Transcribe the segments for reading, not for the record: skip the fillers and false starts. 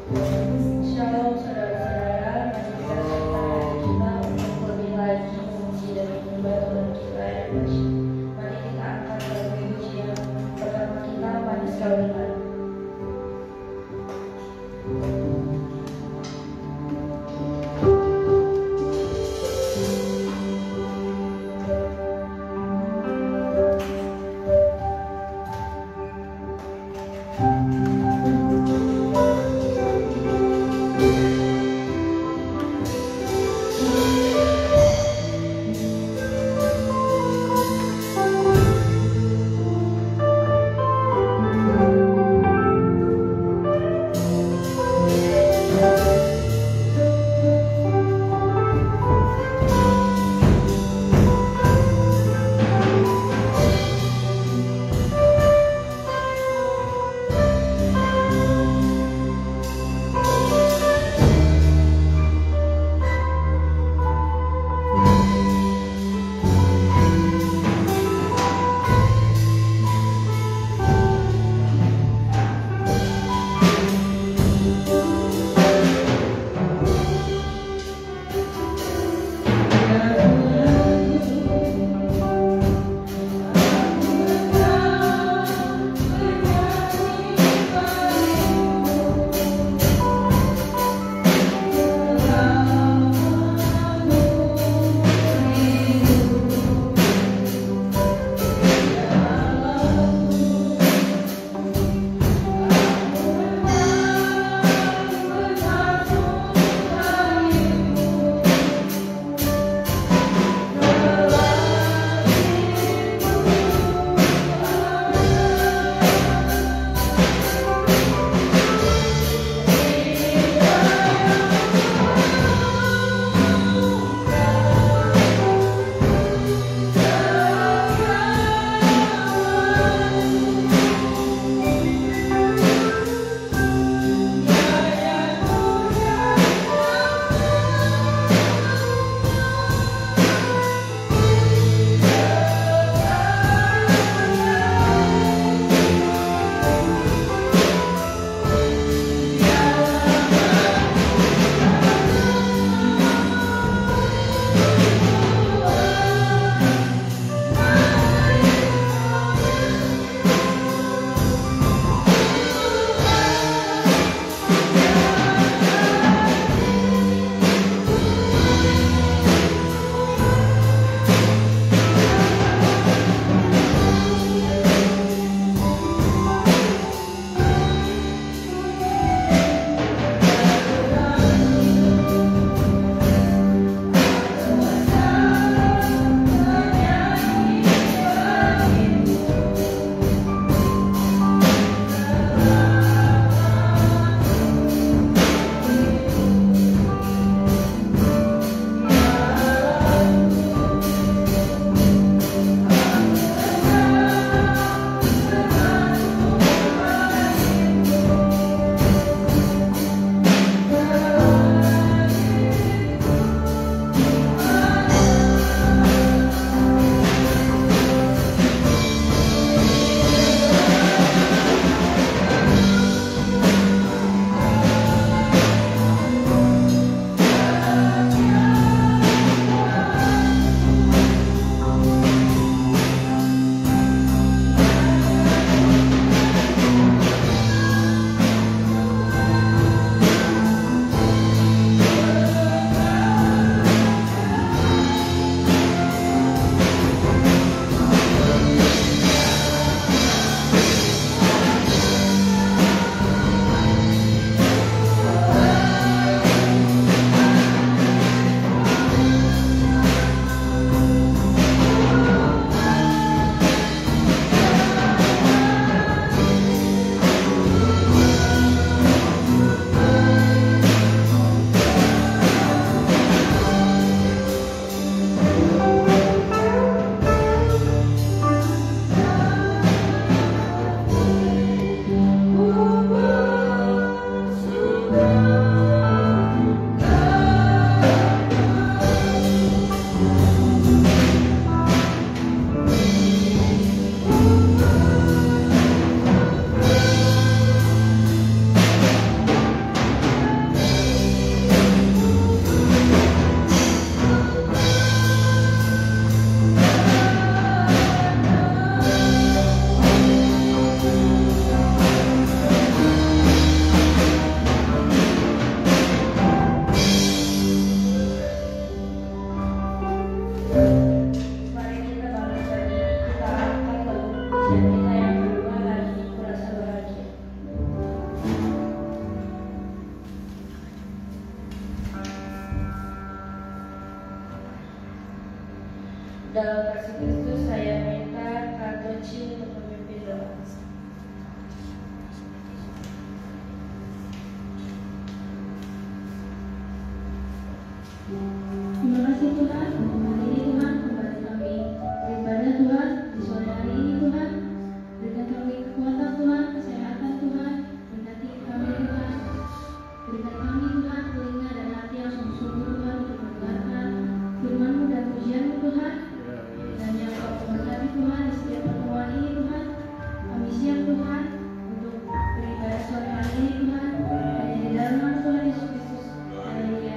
Shalom saudara-saudara, mari kita sertai kita untuk lebih lagi memuji dan menyembah Tuhan kita yang dahsyat. Mari kita angkat lagu pujian pertama kita, Manis Kawinan. kasih Tuhan untuk hari ini Tuhan kembali kami beribadah Tuhan di sore hari ini Tuhan. Berikan kami kekuatan Tuhan, kesehatan Tuhan, berkati kami Tuhan. Berikan kami Tuhan telinga dan hati yang sungguh-sungguh Tuhan untuk mendengarkan firman-Mu dan pujian-Mu Tuhan. Dan yang Kau berkati Tuhan di setiap pertemuan ini Tuhan. Kami siap Tuhan untuk beribadah sore hari ini Tuhan. Hanya di dalam nama Tuhan Yesus Kristus. Haleluya.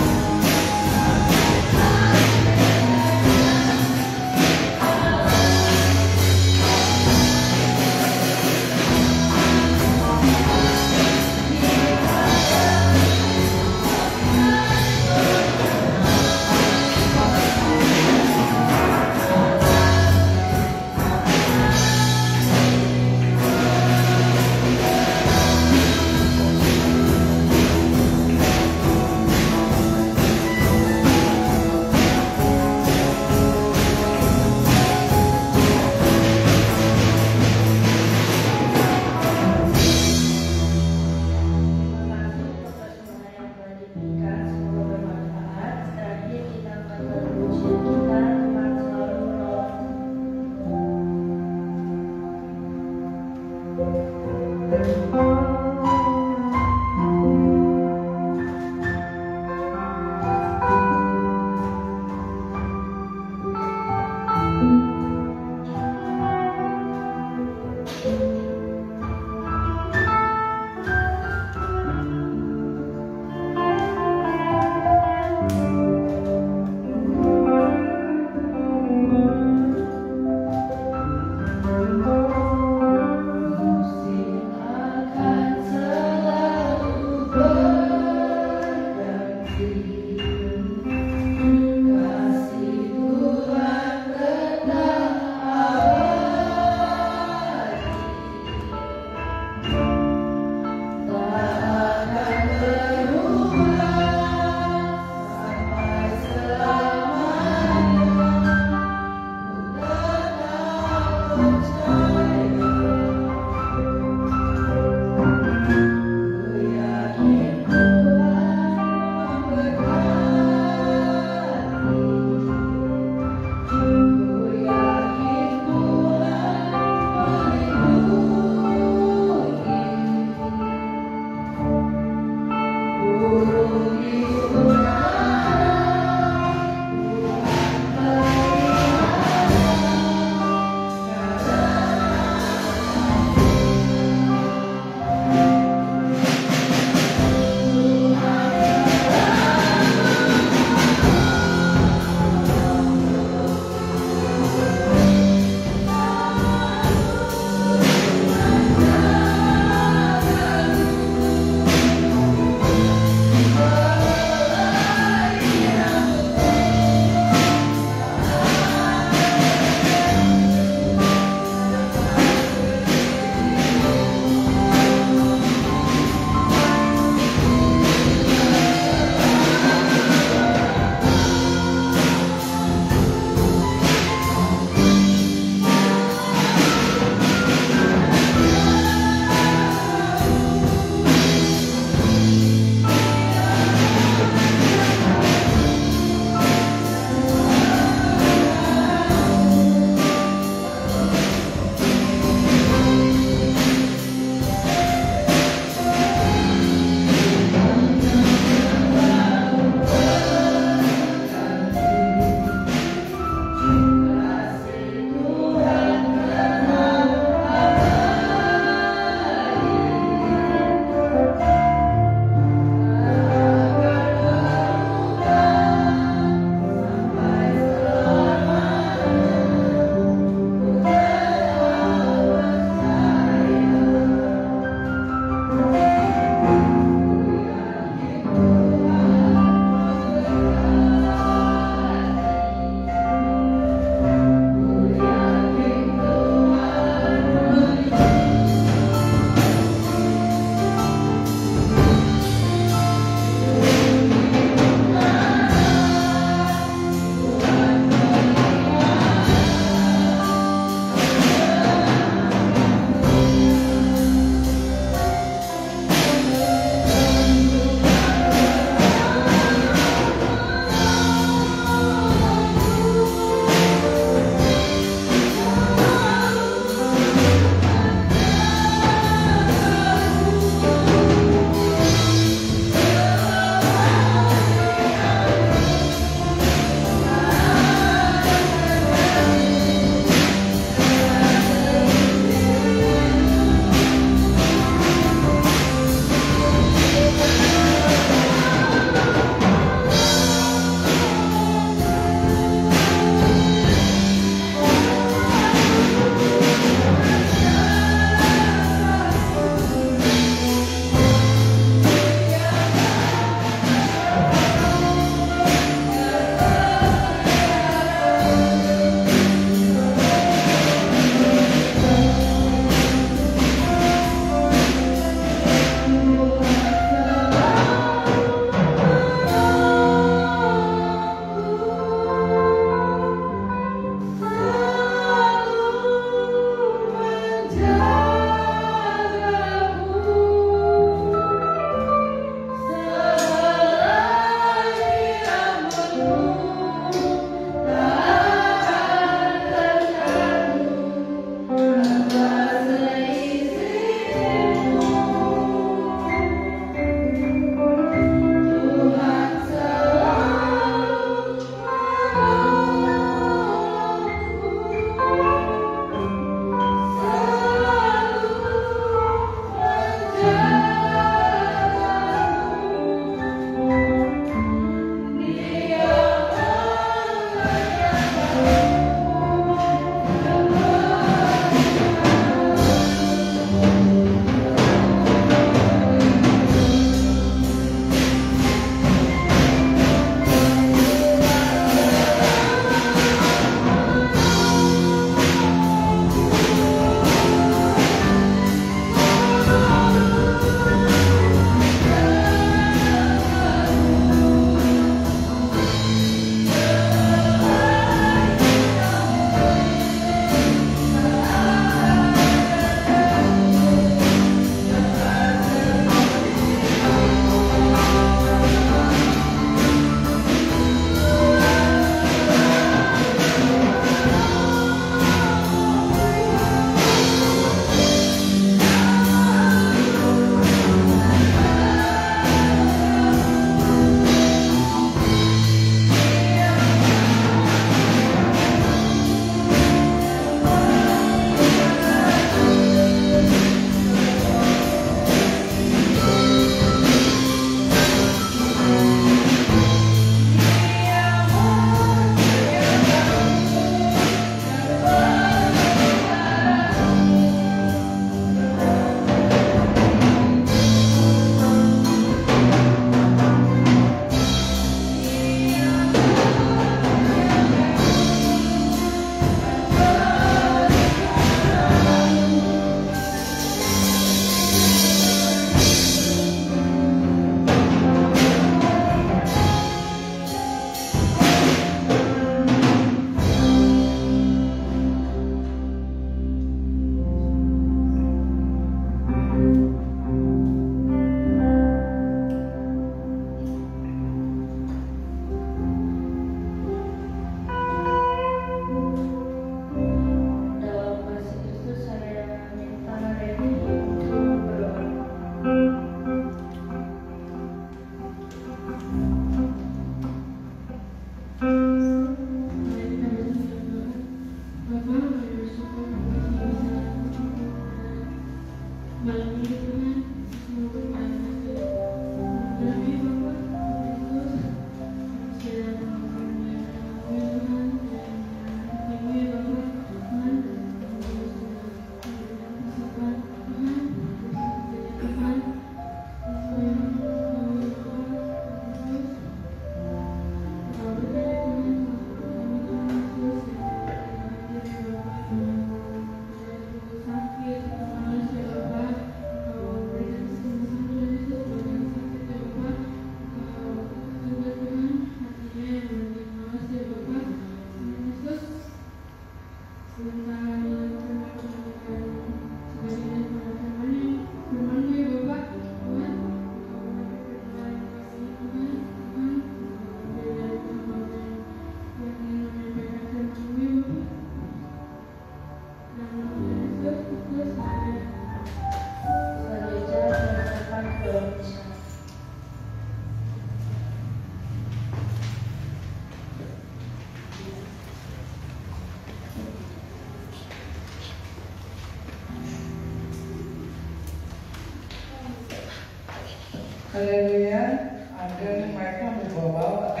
Haleluya. Ada mereka berbawa-bawa.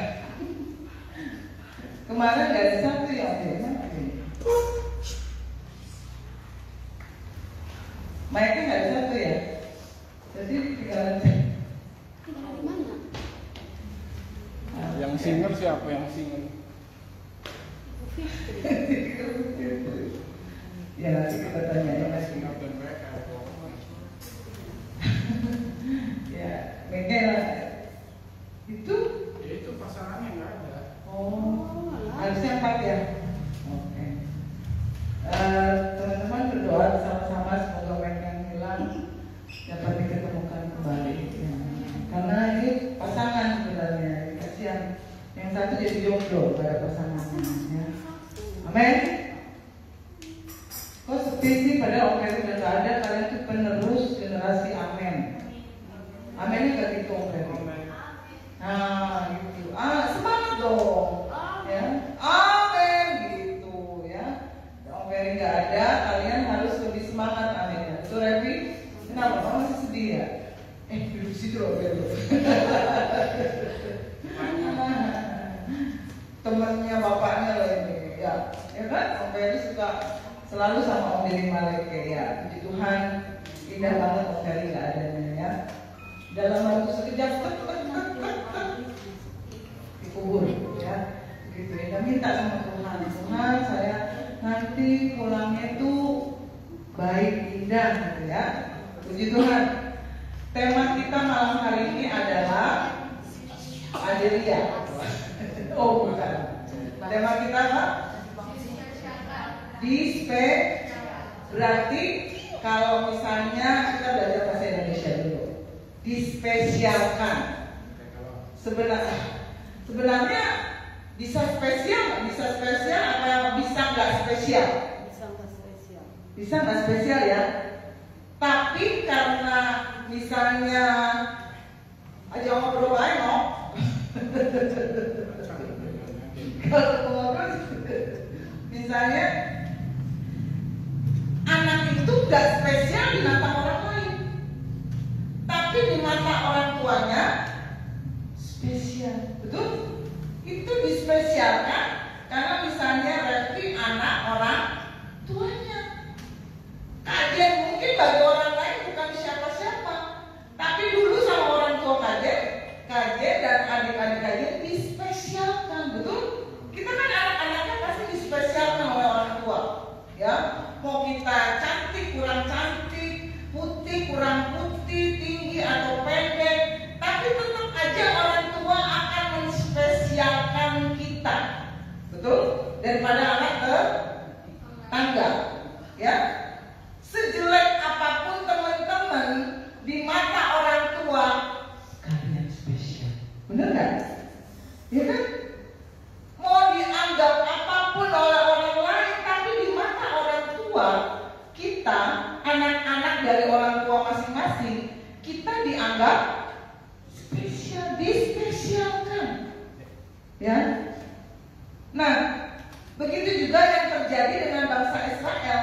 Kemarin nggak ada satu ya, mana ini? Mereka nggak ada satu ya. Jadi tinggal cek. Yang singer siapa yang singer? Ya nanti kita tanya ya Mas. Ya, Mega itu pasangannya nggak ada. Oh, harusnya 4 ya. Oke. Teman-teman berdoa bersama-sama semoga mereka yang hilang dapat diketemukan kembali. Ya. Karena ini pasangan sebenarnya, kasihan yang satu jadi jomblo pada pasangannya. Ya. Amin. Kok sepi sih padahal Om Ferry udah gak ada, kalian tuh penerus generasi amin. Aminnya gak gitu Om Ferry. Nah gitu, semangat dong ya. Amin gitu ya. Om Ferry gak ada, kalian harus lebih semangat aminnya. Betul Revi? Kenapa? Kamu masih sedih ya? Duduk situ Om Ferry. Temennya bapaknya loh ini ya. Ya kan? Om Ferry suka selalu sama Om Deddy Maleke ya. Puji Tuhan, indah banget Om Ferry gak adanya ya. Dalam waktu sekejap dikubur ya. Begitu ya. Minta sama Tuhan, Tuhan saya nanti pulangnya tuh baik, indah gitu ya. Puji Tuhan. Tema kita malam hari ini adalah Adelia. Oh bukan. Tema kita apa? Berarti kalau misalnya kita belajar bahasa Indonesia dulu, dispesialkan. Sebenarnya bisa spesial, apa bisa nggak spesial? Bisa nggak spesial ya. Tapi karena misalnya aja ngobrol aja no. Kalau ngobrol, misalnya anak itu gak spesial di mata orang lain, tapi di mata orang tuanya spesial, betul? Itu dispesialkan karena misalnya Revi anak orang tuanya. Kajen mungkin bagi orang lain bukan siapa-siapa, tapi dulu sama orang tua Kajen dan adik-adik Kajen dispesialkan, betul? Kita kan anak-anaknya pasti dispesialkan oleh orang tua, ya. Mau kita cantik, kurang cantik, putih, kurang putih, tinggi atau pendek, tapi tetap aja orang tua akan menspesialkan kita, betul? Daripada anak tetangga, ya. Sejelek apapun teman-teman di mata orang tua, kalian spesial, bener nggak? Ya kan? Mau dianggap apapun oleh orang lain, tapi di mata orang tua kita, anak-anak dari orang tua masing-masing, kita dianggap spesial, dispesialkan, ya. Nah, begitu juga yang terjadi dengan bangsa Israel.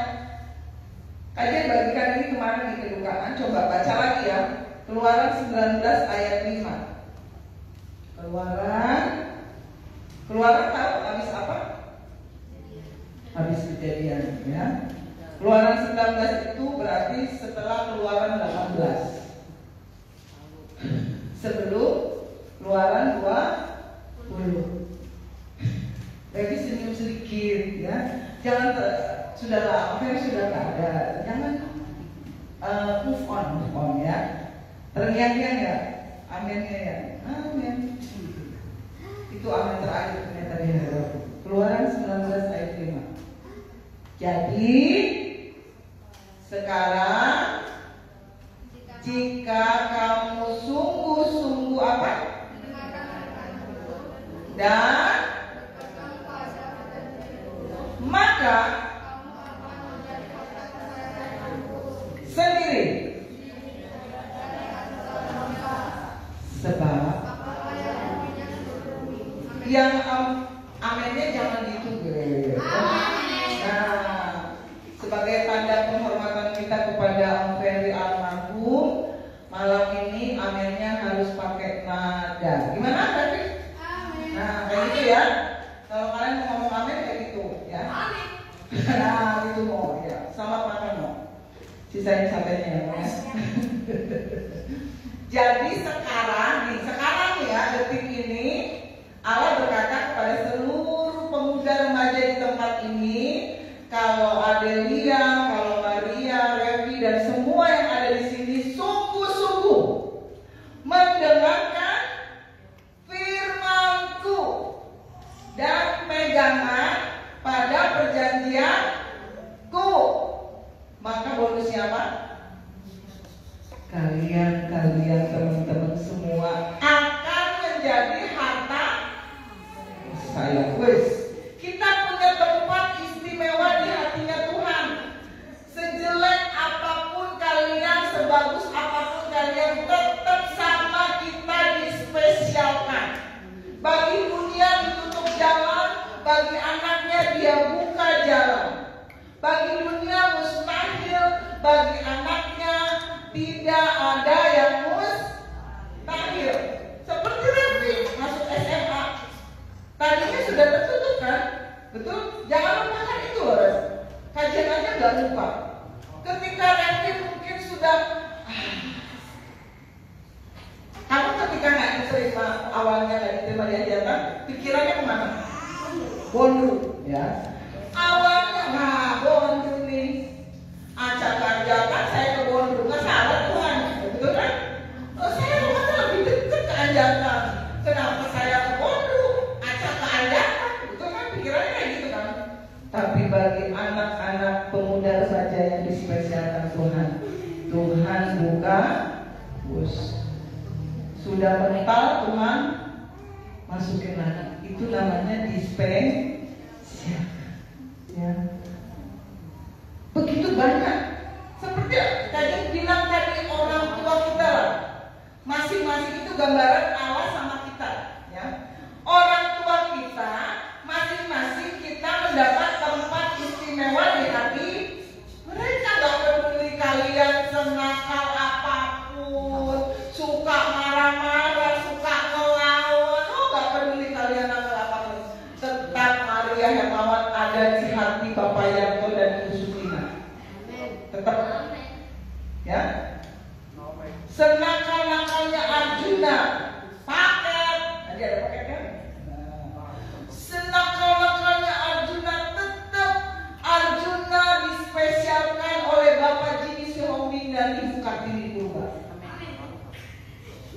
Kajian bagikan ini kemarin di Kedukaan, coba baca lagi ya. Keluaran 19 ayat 5. Keluaran tahu habis apa? Habis kejadian ya. Keluaran 19 itu berarti setelah Keluaran 18. Sebelum Keluaran 20. Jadi senyum sedikit ya. Jangan sudahlah, oke sudah nggak ada. Jangan move on ya. Teriak-teriak ya. Aminnya ya. Amin. Itu amin terakhir ternyata di hari Keluaran 19 ayat 5. Jadi sekarang jika kamu sungguh-sungguh apa? Dan maka sendiri. Sebab yang amennya jangan ditunggu. Nah, sebagai tanda penghormatan kita kepada Om Ferry almarhum, malam ini ini amennya harus pakai nada. Gimana tadi? Nah, kayak gitu ya. Kalau kalian mau ngomong amin kayak gitu ya. Nah, itu mau ya. Selamat makan mau. Sisain satenya ya. Jadi sekarang ya, detik ini Allah berkata kepada seluruh pemuda remaja di tempat ini, kalau Adelia, kalau Maria, Revi dan semua yang ada di sini sungguh-sungguh mendengarkan firman-Ku dan pegangan pada perjanjian-Ku, maka bonusnya apa? Kalian teman-teman semua akan menjadi harta saya. Kita punya tempat istimewa di hatinya Tuhan. Sejelek apapun kalian, sebagus apapun kalian, tetap sama kita dispesialkan. Bagi dunia ditutup jalan, bagi anaknya dia buka jalan. Bagi dunia mustahil, bagi anaknya tidak ada yang mustahil. Seperti Revi masuk SMA, tadinya sudah tertutup kan? Betul? Jangan lupakan itu loh. Kajian aja nggak lupa. Ketika Revi mungkin sudah, kamu ketika nggak diterima, awalnya nggak diterima di hajatan, pikirannya kemana? Bonru, ya. Awalnya, bonru nih. Acak hajatan saya ke bonru, nggak salah Tuhan, betul kan? Saya rumahnya lebih dekat ke hajatan. Kenapa saya ke bonru? Acak ke hajatan, betul kan? Pikirannya kayak gitu kan? Tapi bagi anak-anak pemuda saja yang dispesialkan Tuhan, Tuhan buka bus. Sudah mental Tuhan masukin anak, itu namanya dispesial. Ya. Begitu banyak. Seperti tadi bilang tadi orang tua kita lah. Masing-masing itu gambaran Allah sama kita, ya. Orang tua kita, masing-masing kita mendapat tempat istimewa di hati mereka. Gak peduli kalian senakal apapun, suka marah-marah, suka ngelawan, gak peduli kalian nakal apapun, tetap Maria Hermawan ada di hati Bapak Yanto dan Ibu Sutina. Tetap, ya. Senakal-nakalnya Arjuna, paket, tadi ada paket kan? Senakal-nakalnya Arjuna, tetap Arjuna dispesialkan oleh Bapak Jimmy Sihombing dan Ibu Kartini Purba.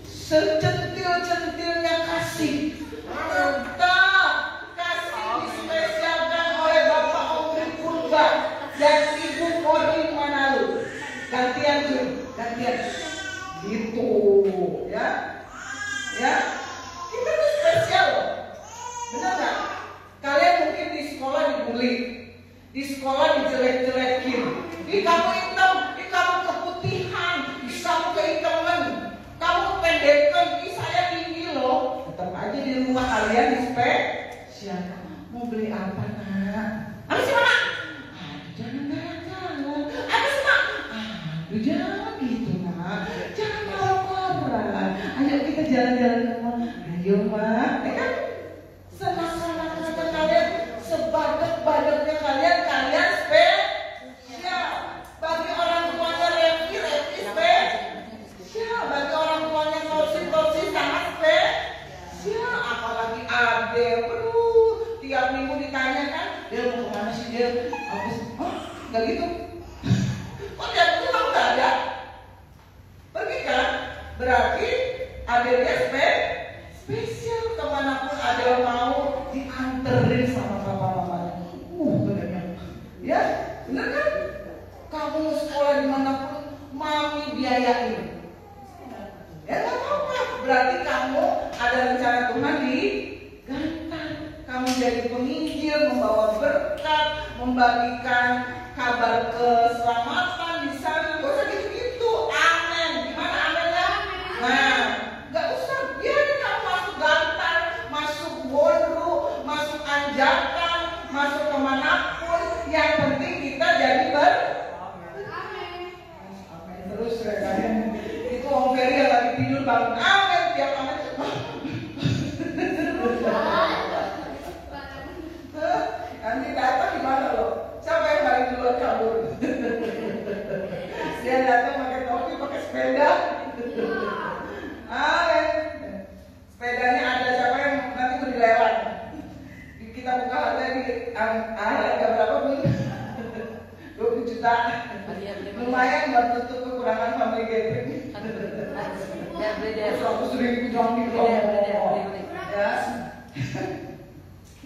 Secentil-centilnya kasih, tetap kasih dispesialkan oleh Bapak Omri Purba dan Ibu Korin Manalu. Gantian tuh, gantian. Gitu, ya. Ya. Kita tuh spesial loh. Benar nggak? Kalian mungkin di sekolah dibully, di sekolah dijelek-jelekin. Ih kamu hitam, ih kamu keputihan, ih kamu kehitaman, kamu kependekan, ih saya tinggi loh. Tetap aja di rumah kalian dispesial. Mau beli apa nak? Apa sih mana? Jangan galak-galak. Apa sih mak? Aduh jangan gitu nak. Jangan marah-marah. Ayo kita jalan-jalan ke mall. Ayo mak. Kan? Senang-senang kalian, sebadak-badaknya kalian spesial. Bagi orang tuanya Revi spesial. Bagi orang tuanya Torsi sangat spesial. Apalagi Ade, tiap minggu ditanya kan, dia mau kemana sih dia? Habis, nggak gitu. Kok tiap minggu kamu nggak ada? Pergi kan? Berarti Ade dia spesial. Kemanapun Ade mau dianterin sama papa mamanya. Benernya, ya, bener kan? Kamu sekolah dimanapun, mami biayain. Ya nggak apa-apa. Berarti kamu ada rencana Tuhan di Gantar. Kamu jadi penginjil, membawa berkat, membagikan kabar keselamatan di sana. Gak usah gitu-gitu. Amin. Gimana amennya? Nah, gak usah. Biarin kamu masuk Gantar, masuk Bonru, masuk Anjakan, masuk kemanapun. Yang penting kita jadi Amin. Terus kalian itu Om Ferry yang lagi tidur bangun amin, tiap amin. Nanti datang gimana loh? Siapa yang paling duluan kabur? Dia datang pakai topi, pakai sepeda. Amin. Sepedanya ada siapa yang nanti mau dilewat? Kita buka harga di harga berapa pun 20 juta. Lumayan buat tutup kekurangan family gathering. 100.000 jangan dibawa. Ya.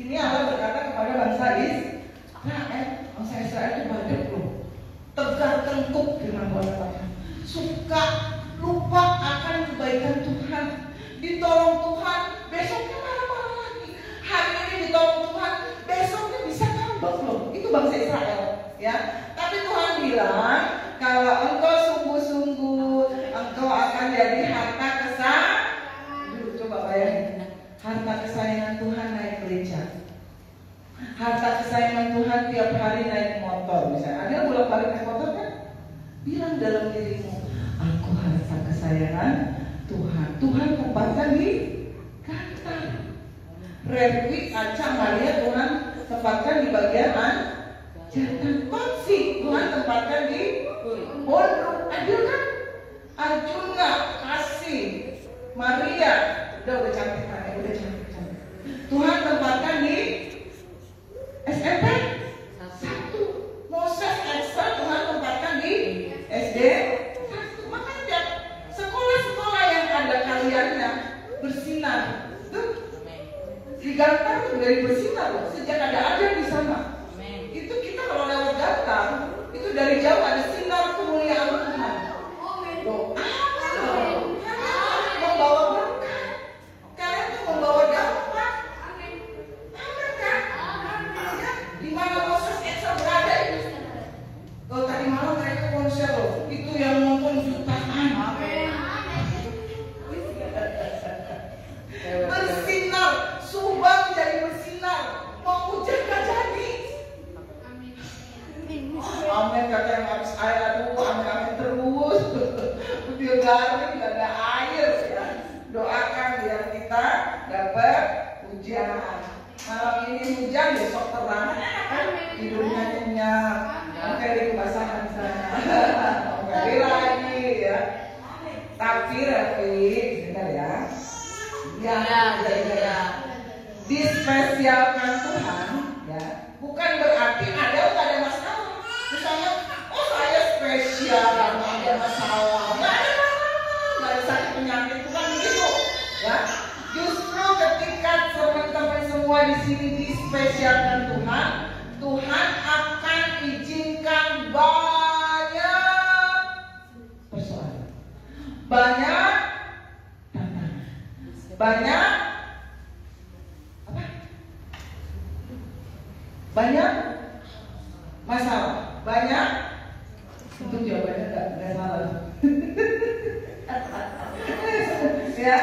Ini Allah berkata kepada bangsa Israel, bangsa Israel itu badan loh, tegar tengkuk firman Tuhan, suka lupa akan kebaikan Tuhan, ditolong Tuhan, besoknya marah-marah lagi. Hari ini ditolong Tuhan, besoknya bisa ngambek loh. Itu bangsa Israel, ya. Tapi Tuhan bilang, kalau engkau sungguh-sungguh, engkau akan jadi harta kesayangan. Coba bayangin, harta kesayangan Tuhan naik gereja. Harta kesayangan Tuhan tiap hari naik motor misalnya. Ada bolak-balik naik motor kan? Bilang dalam dirimu, aku harta kesayangan Tuhan. Tuhan tempatkan di kantor. Revi, Aca, Maria Tuhan tempatkan di bagian jantan. Konsi Tuhan tempatkan di pondok. Adil kan? Arjuna, Kasih, Maria, udah cantik kan? Udah cantik. Tuhan tempatkan di SMP 1. Moses Esther Tuhan tempatkan di SD 1. Makanya sekolah-sekolah yang ada kaliannya bersinar. Tuh, di Gantar tuh dari bersinar loh. Sejak ada ajar di sana. Itu kita kalau lewat Gantar, itu dari jauh ada sinar kemuliaan Tuhan. Loh, membawa berkat. Kalian tuh membawa dampak. Di mana Moses Esther berada itu? Oh, tadi malam mereka konser loh. Itu yang nonton jutaan. Bersinar, Subang jadi bersinar. Mau hujan gak jadi. Amin kata yang habis air, aduh amin terus. Udah garing, gak ada air ya. Doakan biar kita dapat hujan. Malam ini hujan, besok terang. Tidurnya kenyang. Oke, di kebasahan sana. Oke, lagi ya. Tapi Rafi, dengar ya. Ya. Dispesialkan Tuhan, ya. Bukan berarti ada masalah. Misalnya, oh saya spesial, nggak ada masalah. Nggak ada masalah, nggak ada sakit penyakit, bukan begitu, ya. Justru ketika teman-teman semua di sini dispesialkan Tuhan, Tuhan akan izinkan banyak persoalan, banyak tantangan, banyak apa? Banyak masalah, banyak. Itu jawabannya nggak salah. Ya.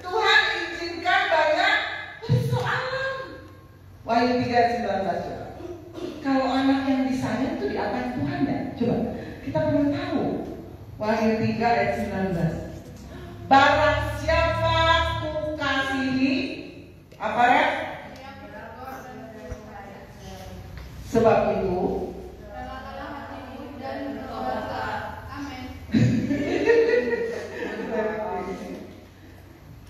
Tuhan izinkan banyak persoalan. Wahyu 3:19. Kalau anak yang disayang itu diapain Tuhan ya? Coba kita perlu tahu. Wahyu 3:19. Barang siapa ku kasihi, apa ya? Sebab itu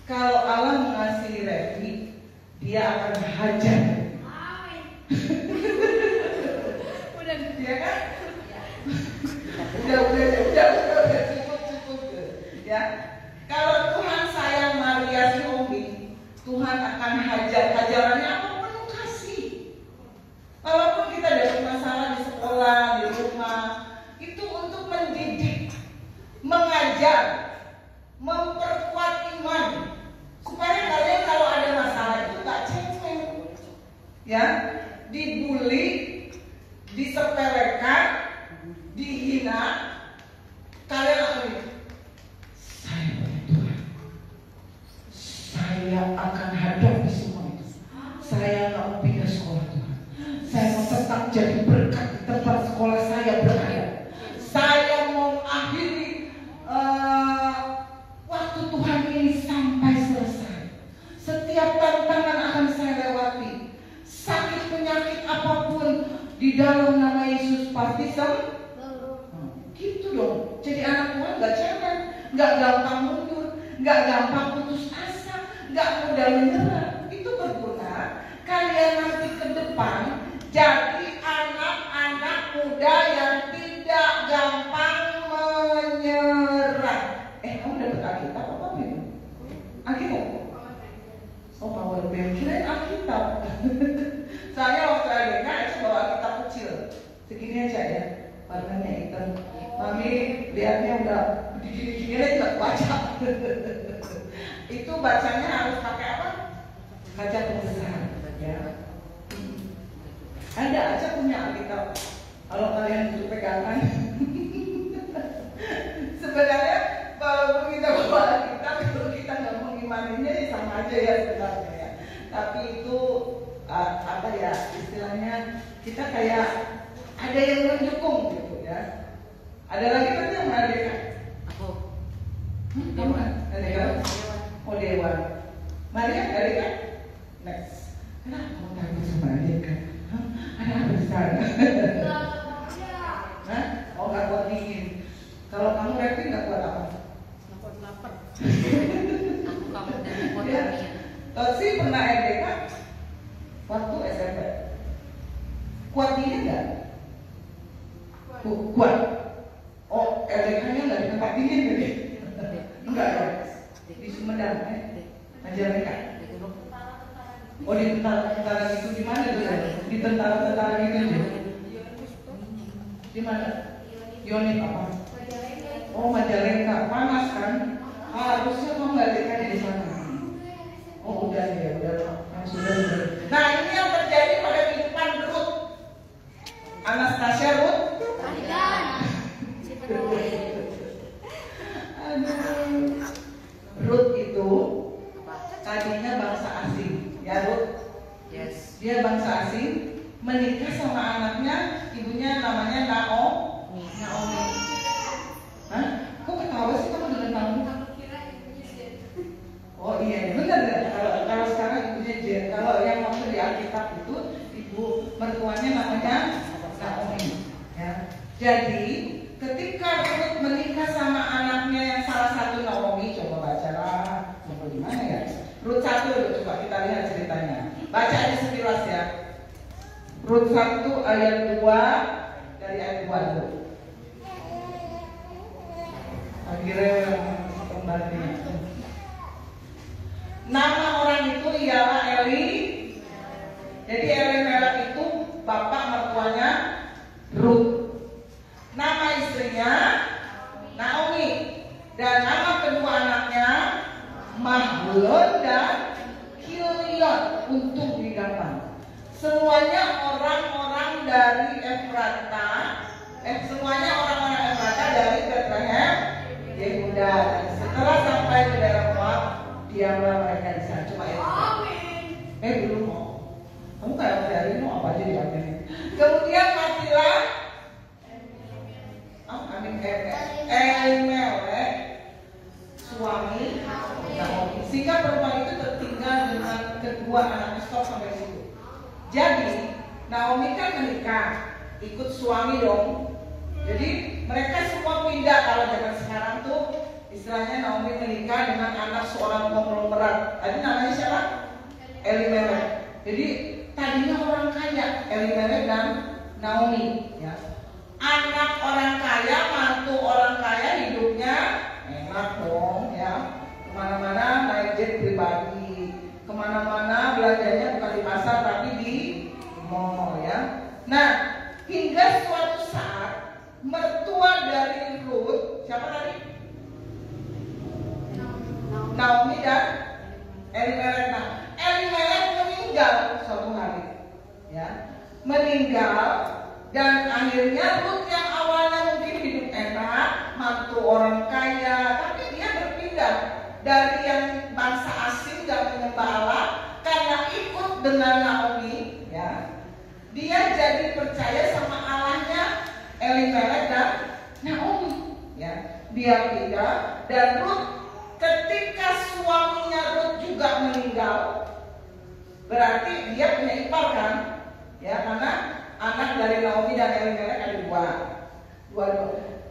kalau Allah mengasihi Revi, dia akan hajar. Ya kan? Udah cukup. Ya. Kalau Tuhan sayang Maria si Omi, Tuhan akan hajar. Hajarannya apa? Penuh kasih. Walaupun kita ada masalah di sekolah, di rumah, itu untuk mendidik, mengajar, memperkuat iman, supaya kalian kalau ada masalah itu gak cengeng, ya, dibully, disepelekan, dihina, kalian akan saya punya Tuhan, saya akan hadapi semua itu. ini sampai selesai. Setiap tantangan akan saya lewati. Sakit penyakit apapun di dalam nama Yesus pasti sembuh. Gitu dong. Jadi anak Tuhan gak cemen, gak gampang mundur, gak gampang putus asa, gak mudah menyerah. Itu berguna kalian nanti ke depan jadi anak-anak muda yang tidak gampang menyerah. Kamu dapat Alkitab apa itu? Alkitab? Oh, power bank. Kirain Alkitab. Saya waktu ADK itu bawa Alkitab kecil, segini aja ya, warnanya hitam. Mami lihatnya udah gini-gini aja baca. Itu bacanya harus pakai apa? Kaca pembesar. Ya. Ada aja punya Alkitab. Kalau kalian butuh pegangan. Sebenarnya kalau kita bawa Alkitab, kalau kita nggak mengimaninya ya sama aja ya sebenarnya ya. Tapi itu apa ya istilahnya, kita kayak ada yang mendukung gitu ya. Ada lagi kan yang merdeka? Aku. Kamu kan? Dewan. Oh, Dewan. Maria Merdeka? Next. Kenapa kamu takut sama Merdeka? Ada apa di sana? Hah? Oh, nggak kuat dingin. Kalau kamu Revi nggak kuat apa? Nggak kuat lapar. Aku kamu dan kuat Ya. dingin. Tosi pernah LDK waktu SMP. Kuat dingin nggak? Kuat. Oh, LDK-nya nggak di tempat dingin jadi? Enggak ya? Di Sumedang, Majalengka. Oh, di tentara-tentara itu di mana tuh? Di tentara-tentara itu aja. Di mana? Yonif apa? Oh, Majalengka. Panas kan? Harusnya kamu nggak LDK di sana. Oh, udah ya, udah. Sudah. Nah, ini yang terjadi pada kehidupan Ruth. Anastasia Ruth. Ruth itu tadinya bangsa asing, ya Ruth. Yes. Dia bangsa asing, menikah sama anaknya, ibunya namanya Naomi. Hah? Kok ketawa sih kamu dengan kamu? Oh iya, benar ya. Kalau sekarang ibunya Jen. Kalau yang waktu di Alkitab itu ibu mertuanya namanya Naomi. Ya. Jadi ketika Ruth menikah sama anaknya yang salah satu Naomi, coba bacalah. Coba gimana ya? Ruth 1 coba kita lihat ceritanya. Baca aja sekilas ya. Ruth 1 ayat 2 dari ayat 2 dulu. Akhirnya kembali. Nama orang itu ialah Eli. Jadi Elimelek itu bapak mertuanya Ruth. Nama istrinya Naomi. Dan nama kedua anaknya Mahlon dan Kilion. Untung digampang. Semuanya orang-orang dari Efrata. Semuanya orang-orang Efrata dari Bethlehem, Yehuda. Setelah sampai ke daerah Moab, diamlah mereka di sana. Cuma itu. Belum mau. Kamu kayak hari ini mau apa aja diaminin. Kemudian matilah Elimelek, suami Naomi. Sehingga perempuan itu tertinggal dengan kedua anaknya. Stop sampai situ. Jadi Naomi kan menikah, ikut suami dong. Jadi mereka semua pindah. Kalau zaman sekarang tuh istilahnya Naomi menikah dengan anak seorang konglomerat. Tadi namanya siapa? Elimelek. Jadi tadinya orang kaya, Elimelek dan Naomi. Ya. Anak orang kaya, mantu orang kaya, hidupnya enak dong, ya. Kemana-mana naik jet pribadi, kemana-mana belanjanya bukan di pasar tapi di mall, ya. Nah, hingga suatu saat mertua dari Ruth, siapa tadi? Naomi dan Elimelek. Nah, Elimelek meninggal suatu hari, ya. Meninggal. Dan akhirnya Ruth yang awalnya mungkin hidup enak, mantu orang kaya, tapi dia berpindah dari yang bangsa asing dan menyembah Allah karena ikut dengan Naomi, ya. Dia jadi percaya sama Allahnya Elimelek dan Naomi, ya. Dia pindah dan Ruth ketika Berarti dia punya ipar kan? Ya, karena anak dari Naomi dan Elimelek ada dua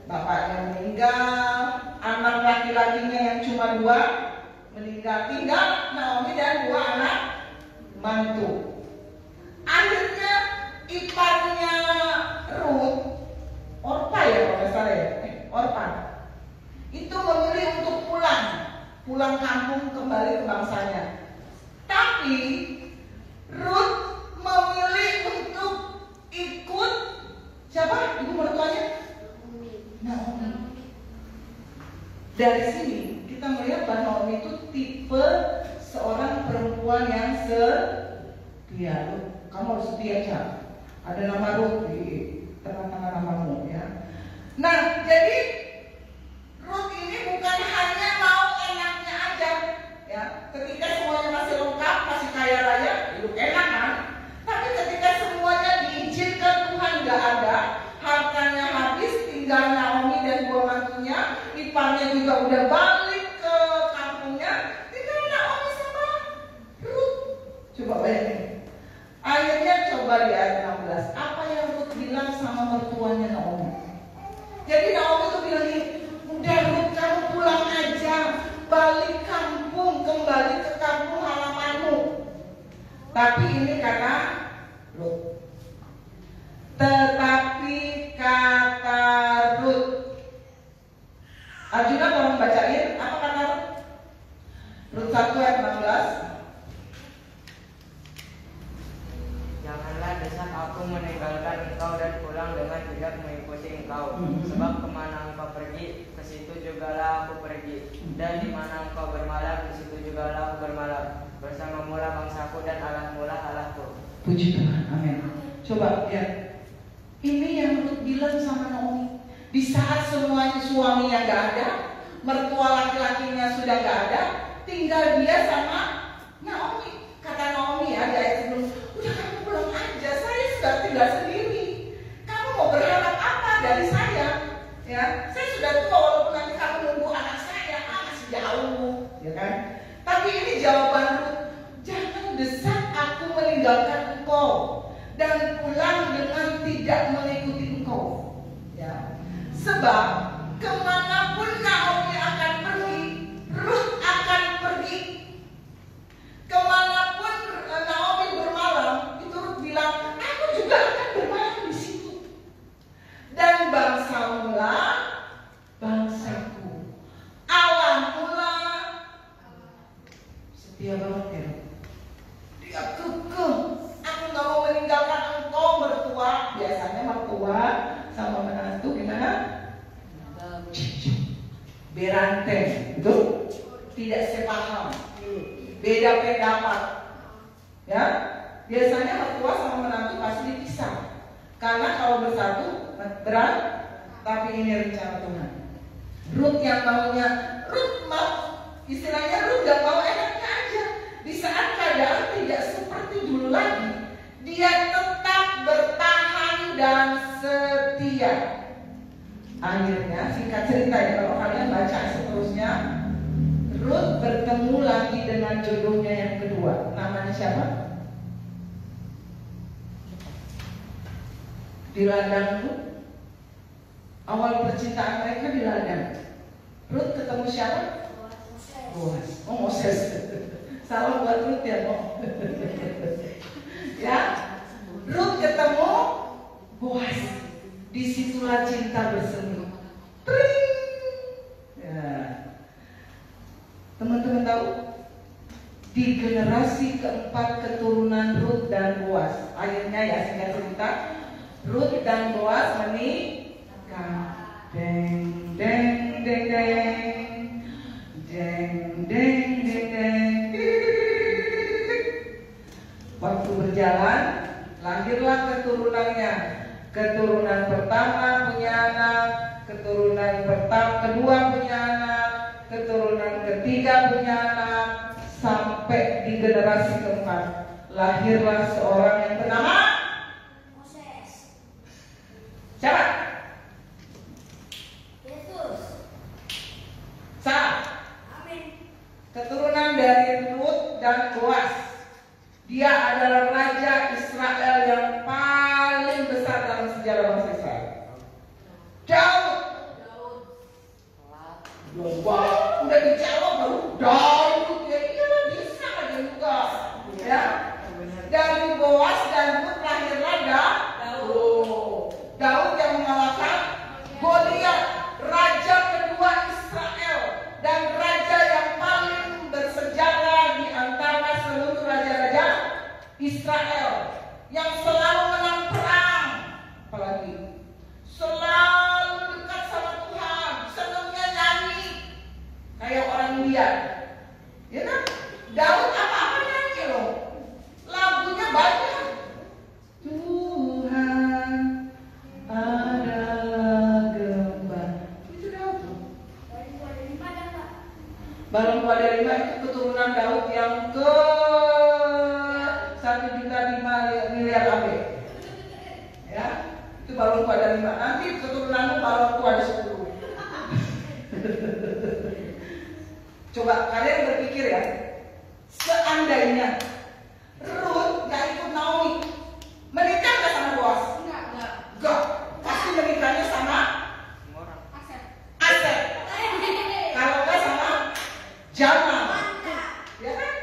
bapaknya meninggal, anak laki-lakinya yang cuma 2 meninggal, tinggal Naomi dan 2 anak mantu. Akhirnya iparnya Ruth, Orpa ya kalau nggak salah ya, Orpa, itu memilih untuk pulang kampung kembali ke bangsanya. Tapi Ruth memilih untuk ikut siapa? Ibu mertuanya? Naomi. Dari sini kita melihat bahwa Naomi itu tipe seorang perempuan yang setia. Kamu harus setia aja. Ada nama Ruth di tengah-tengah namamu ya. Nah, jadi Ruth ini bukan hanya mau enaknya aja ya. Ketika semuanya masih lengkap, masih kaya raya, hidup enak kan? Tapi ketika semuanya diizinkan Tuhan gak ada, hartanya habis, tinggal Naomi dan 2 mantunya, iparnya juga udah balik ke kampungnya, tinggal Naomi sama Ruth. Coba bayangin. Akhirnya coba di ayat 16, apa yang Ruth bilang sama mertuanya Naomi? Jadi Naomi tuh bilang gini, udah Ruth kamu pulang aja, balik kampung, kembali ke kampung halamanmu. Tapi ini kata Ruth. Tetapi kata Ruth, Arjuna tolong bacain apa kata Ruth? Ruth 1 ayat 16. Janganlah desak aku meninggalkan engkau dan pulang dengan tidak mengikuti engkau. Sebab kemana engkau pergi, ke situ jugalah aku pergi. Dan di mana engkau bermalam, di situ jugalah aku bermalam. Bersamamu lah bangsaku dan Allahmu lah Allahku. Puji Tuhan, amin. Coba lihat, ini yang Ruth bilang sama Naomi. Di saat semuanya suaminya gak ada, mertua laki-lakinya sudah gak ada, tinggal dia sama Naomi. Kata Naomi ya, di ayat sebelum, udah kamu pulang aja, saya sudah tinggal sendiri. Kamu mau berharap apa dari saya? Ya, saya sudah tua walaupun nanti kamu nunggu anak saya, masih jauh, ya kan? Tapi ini jawaban Ruth, jangan desak aku meninggalkan engkau dan pulang dengan tidak mengikuti engkau. Ya, sebab kemanapun Naomi akan pergi, Ruth akan pergi. Kemanapun Naomi bermalam, itu Ruth bilang, aku juga akan bermalam di situ. Dan bangsamu lah bangsaku, Allahmu lah. Setia banget ya. Dia kekeh, aku gak mau meninggalkan engkau mertua. Biasanya mertua sama menantu gimana? Beranteng, betul? Tidak sepaham, beda pendapat. Ya, biasanya mertua sama menantu pasti dipisah. Karena kalau bersatu berat, tapi ini rencana Tuhan. Ruth yang maunya, Ruth mau, istilahnya Ruth gak mau enaknya aja. Di saat keadaan tidak seperti dulu lagi, dia tetap bertahan dan setia. Akhirnya, singkat cerita ya, kalau kalian baca seterusnya, Ruth bertemu lagi dengan jodohnya yang kedua. Namanya siapa? Di ladang Ruth. Awal percintaan mereka di ladang. Ruth ketemu siapa? Boaz. Oh, Moses. Salah buat Ruth ya, no? Ya, Ruth ketemu Boaz. Disitulah cinta bersemi. Tring. Ya. Teman-teman tahu, di generasi keempat keturunan Ruth dan Boaz, akhirnya ya singkat cerita, Ruth dan Boaz menikah. Deng deng deng deng, deng deng deng deng. Waktu berjalan, lahirlah keturunannya. Keturunan pertama punya anak, keturunan kedua punya anak, keturunan ketiga punya anak, sampai di generasi keempat lahirlah seorang yang bernama Moses. Siapa? Yesus. Salah. Amin. Keturunan dari Ruth dan Boaz. Dia adalah raja Israel yang paling besar dalam sejarah bangsa Israel. Daud. Udah dijawab baru Daud. Ya iyalah bisa aja juga. Ya. Dari Boas dan Rut lahirlah Daud. Daud yang mengalahkan Goliat, raja kedua Israel dan raja yang paling bersejarah di antara seluruh raja-raja Israel yang selalu menang perang, apalagi selalu dekat sama Tuhan, senangnya nyanyi kayak orang India, ya kan? Daud apa-apa nyanyi loh, lagunya banyak. Tuhan adalah gembala, itu Daud tuh. Baru 2 itu keturunan Daud yang ke 1,5 miliar AB. Ya, itu baru 5. Nanti keturunanmu baru ada 10. Coba kalian berpikir ya, seandainya Ruth gak ikut Naomi, menikah gak sama Boas? Enggak. Pasti menikahnya sama Asep. Kalau gak sama Jamal, ya kan?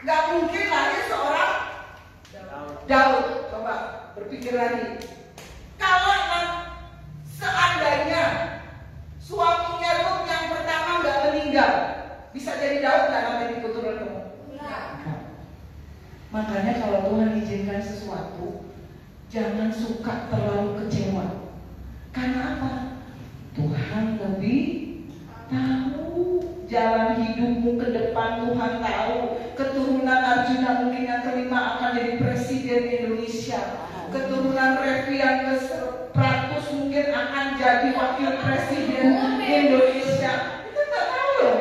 Gak mungkin lahir seorang Daud. Coba berpikir lagi. Kalau seandainya suaminya Ruth yang pertama gak meninggal, bisa jadi Daud gak namanya di keturunan kamu? Makanya kalau Tuhan izinkan sesuatu, jangan suka terlalu kecewa. Karena apa? Tuhan lebih tahu jalan hidupmu ke depan. Tuhan tahu keturunan Arjuna mungkin yang kelima akan jadi presiden Indonesia. Keturunan Revi yang ke-100 mungkin akan jadi wakil presiden Indonesia. Kita nggak tahu loh,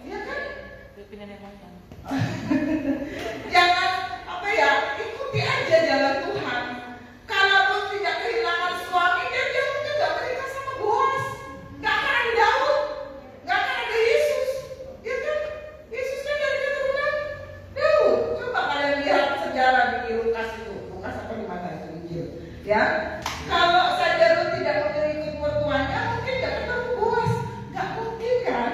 ya kan? Jangan ikuti aja jalan Tuhan. Kalau pun tidak kehilangan suami, dia mungkin nggak menikah sama Boas, nggak akan ada Daud, nggak akan ada Yesus, ya kan? Yesus kan dari keturunan Daud. Coba kalian lihat sejarah di Lukas itu, Lukas apa di mana itu Injil, ya? Kalau saja Ruth tidak mengikut mertuanya, mungkin nggak ketemu Boas, nggak mungkin kan?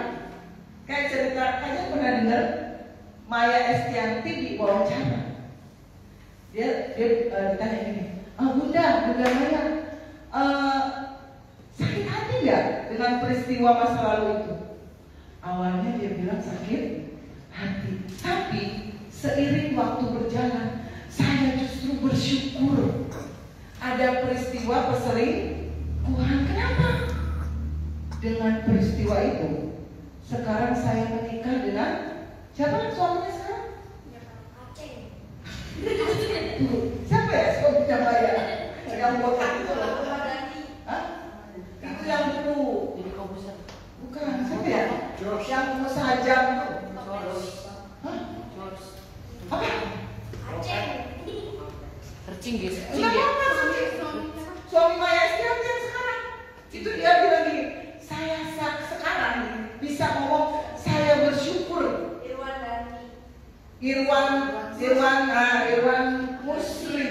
Kayak cerita, kalian pernah dengar Maya Estianti di wawancara. Dia ditanya gini, Bunda Maya, sakit hati nggak dengan peristiwa masa lalu itu? Awalnya dia bilang sakit hati, tapi seiring waktu berjalan, saya justru bersyukur ada peristiwa perselingkuhan. Kenapa? Dengan peristiwa itu, sekarang saya menikah dengan siapa suaminya sekarang? Siapa ya suaminya Maya? Yang botak itu loh. Hah? Itu yang dulu. Jadi kau besar. Bukan, siapa ya? Yang pengusaha jam itu. Hah? Apa? Tercinggis. Enggak apa-apa. Suami Maya Estianti yang sekarang. Itu dia bilang gini, saya sekarang bisa ngomong saya bersyukur. Irwan Musri.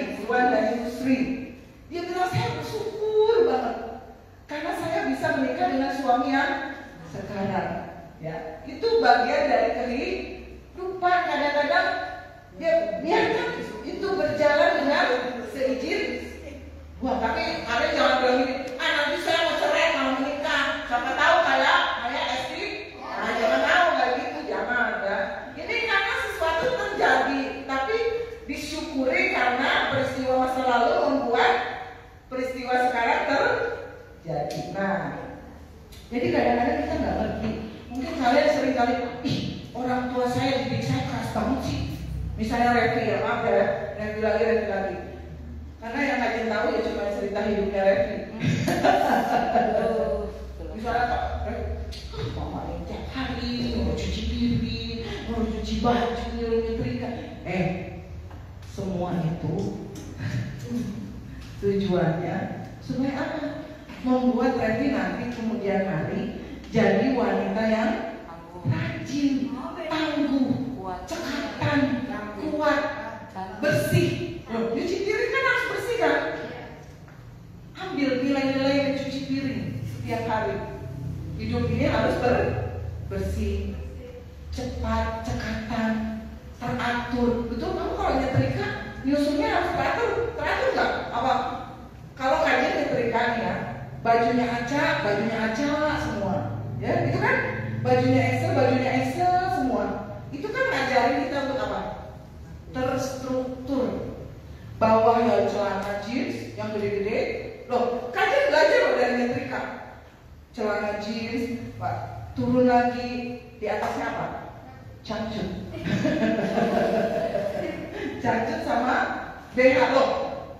Dia bilang saya bersyukur banget karena saya bisa menikah dengan suami yang sekarang. Ya, itu bagian dari kehidupan. Kadang-kadang dia biarkan itu berjalan dengan seizin. Wah, tapi kalian jangan bilang gini, nanti saya mau cerai mau menikah. Siapa tahu kayak Esti. Jangan tahu kayak gitu, jangan ya. Ini karena sesuatu terjadi, tapi disyukuri karena peristiwa masa lalu membuat peristiwa sekarang terjadi. Nah, jadi kadang-kadang kita nggak ngerti. Mungkin kalian sering kali, orang tua saya didik saya keras banget sih. Misalnya Revi ya, maaf ya, Revi lagi. Karena yang kalian tahu ya cuma cerita hidupnya Revi. Misalnya mama ini tiap hari mau cuci piring, mau cuci baju, nyuruh nyetrika. Semua itu tujuannya supaya apa? Membuat Revi nanti kemudian hari jadi wanita yang rajin, tangguh, cekatan, kuat, sekatan, teratur. Betul, kamu kalau nyetrika nyusunnya harus teratur nggak? Apa? Kalau kajian nyetrika nih ya, bajunya acak semua, ya itu kan? Bajunya Excel semua. Itu kan ngajarin kita untuk apa? Terstruktur. Bawahnya celana jeans yang gede-gede. Loh, kajian belajar loh dari nyetrika. Celana jeans, Pak. Turun lagi di atasnya apa? Cangcut. Cangcut sama BH loh.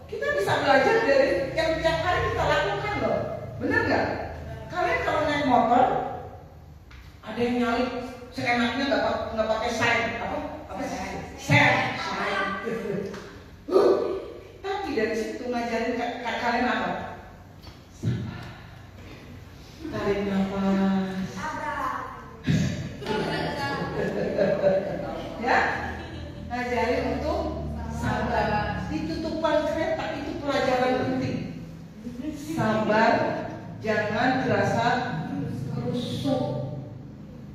Kita bisa belajar dari yang tiap hari kita lakukan loh. Bener nggak? Kalian kalau naik motor, ada yang nyalip seenaknya nggak pakai sign apa sign. Tapi dari situ ngajarin kalian apa? Sabar. Tarik nafas. Ya, ngajarin untuk sabar. Di tutupan kereta itu pelajaran penting. Sabar, jangan gerasa kerusuk.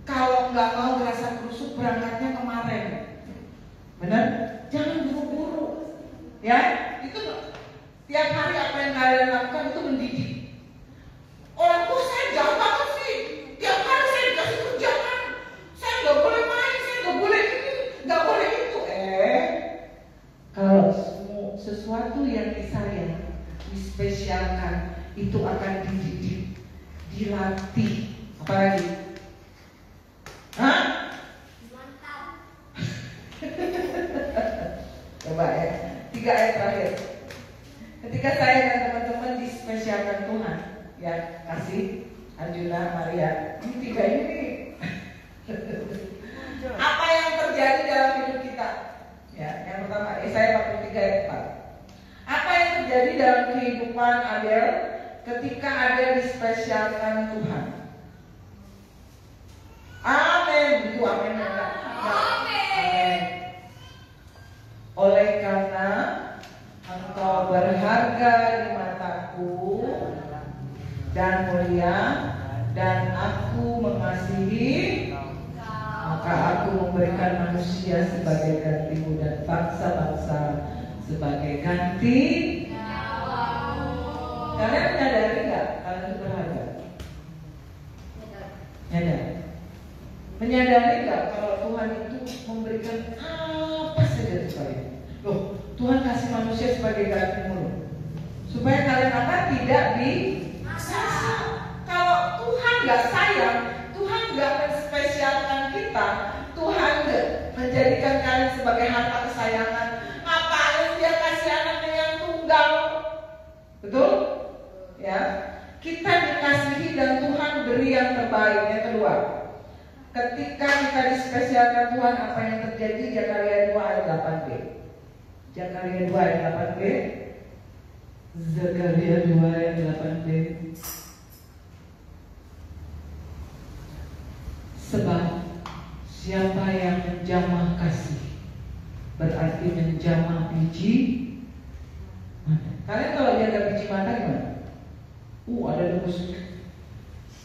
Kalau nggak mau gerasa kerusuk, berangkatnya kemarin. Benar? Jangan buru-buru. Ya, itu tiap hari apa yang kalian lakukan itu mendidik. Orang tua saya jahat banget sih. Tiap hari saya dikasih kerjaan. Saya nggak boleh main, saya nggak boleh ini, nggak boleh itu. Kalau sesuatu yang disayang, dispesialkan, itu akan dididik, dilatih. Apa lagi? Hah? Mantap. Coba ya, 3 ayat terakhir. Ketika saya dan teman-teman dispesialkan Tuhan, ya kasih Arjuna, Maria, ini 3 ini. Apa yang terjadi dalam hidup kita? Ya, yang pertama, Yesaya 43 ayat 4. Apa yang terjadi dalam kehidupan Abel ketika Abel dispesialkan Tuhan? Amin. Itu amin. Amin. Oleh karena engkau berharga di mataku dan mulia, dan aku mengasihi, maka aku memberikan manusia sebagai gantimu dan bangsa-bangsa sebagai ganti nyawamu. Kalian menyadari nggak kalian itu berharga? Nyadar? Menyadari nggak kalau Tuhan itu memberikan apa saja supaya loh, Tuhan kasih manusia sebagai gantimu supaya kalian apa? Tidak disayang. Kalau Tuhan nggak sayang, Tuhan nggak menspesialkan kita, Tuhan menjadikan kalian sebagai harta kesayangan. Ngapain dia kasih anaknya yang tunggal? Betul? Ya, kita dikasihi dan Tuhan beri yang terbaik. Yang kedua, ketika kita dispesialkan Tuhan, apa yang terjadi? Zakaria 2 ayat 8b. Zakaria 2 ayat 8b. Zakaria 2 ayat 8b. Sebab siapa yang menjamah kasih berarti menjamah biji mata. Kalian kalau jaga biji mata gimana? Ada debu sedikit.